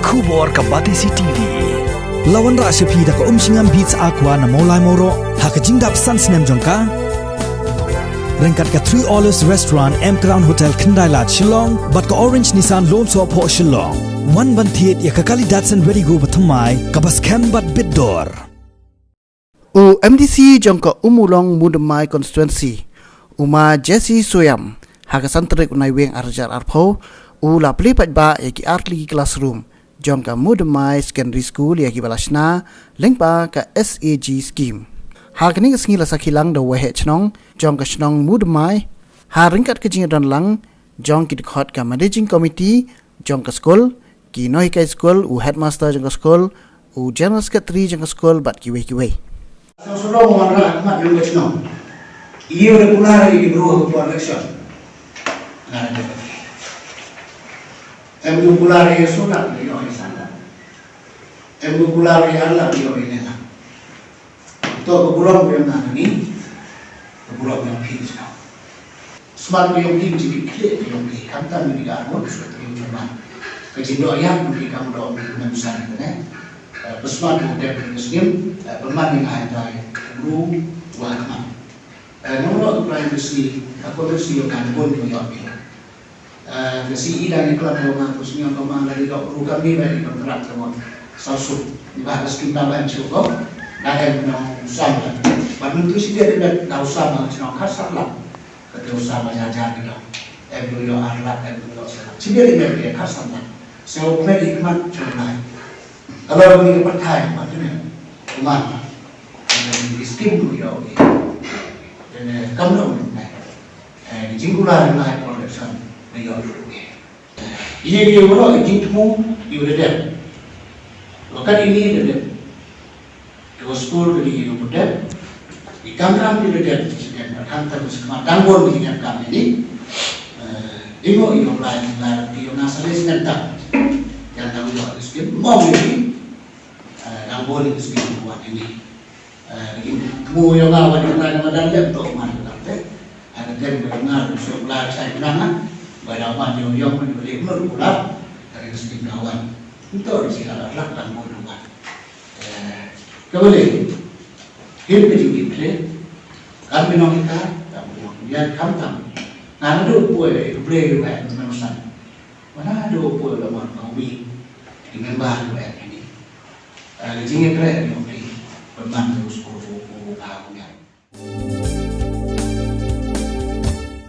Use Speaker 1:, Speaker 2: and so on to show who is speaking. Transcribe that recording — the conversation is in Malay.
Speaker 1: Kubor ka Batisi TV. Lawan Rashapi da ka umsingam beats aqua na molai moro hakajingdap sunsnem jongka. Rengkat ka 3 Olives Restaurant M Crown Hotel Kendailat Shillong bat ka Orange Nissan Lone Swap Ho Shillong. One bantiet ya ka kali Datsun ready go bathamai ka bas bat bidor.
Speaker 2: U MDC jongka umulong Mudamai constituency. Uma Jesse Soyam hakasantrik unai weng arjar arpo u la plipat ba yaki artli classroom jongka Mudamai secondary school yaki balasna lengpa ka SAG scheme. Hakning sengi la sakilang da wehe chnong jongka chnong Mudamai ha ringkat kejing dan lang jong ki khot ka managing committee jongka school ki noi kai school u headmaster jongka school u general secretary jongka school bat ki we
Speaker 3: Solo mengenal mat yang lesno. Ia regular di bawah ketua election. Regular ia sudah dia orang sana. Regular ia lah dia orang sana. Itu kebulan yang mana ni? Kebulan yang kiri sana. Smart yang kiri jadi kiri yang kiri. Kantan di dalam suatu yang cuma. Kejindo ayam di kamu doa di mana ni? Pesmat dari Muslim, pemain yang ada guru waham. Nomor prime besi, aku besi yang pun punya dia. Besi ini kelab orang khususnya pemain dari guru kami dari kontrak semua. Salsu dibahas kita bantu kok. Ada yang sama. Padahal itu sih dia tidak sama, cuma kasar lah. Ketua sama jajar kita. Dulu arlat, dulu salah. Sih dia tidak kasar lah. Saya punya hikmat cuman. Kalau begini percaya, macamnya, mana? Istim tu dia okey. Dan kamu nak, jingkulah dengan production dia okey. Ini dia orang jingkmu dia ada. Waktu ini dia ada. Dua school dia ada. Di kamera dia ada. Sekian kantor sekian tanggung begini kami ini. Imo lain dia nasalis nanti. Yang tahu dia sekian mau ini. Yang boleh disebut buat ini. Mu yang awak kita nama dan laptop mana kita. Ada yang berengar sebelah saya berangan. Pada awak yang boleh merupakan dari segi kawan. Untuk disilakan lakukan modulan. Kemudian hidup kita kami nak kita, kemudian kami nak dua boleh buat manusia. Mana dua boleh buat kami dengan bahan ini. Jingle keren yang beri bermanfaat.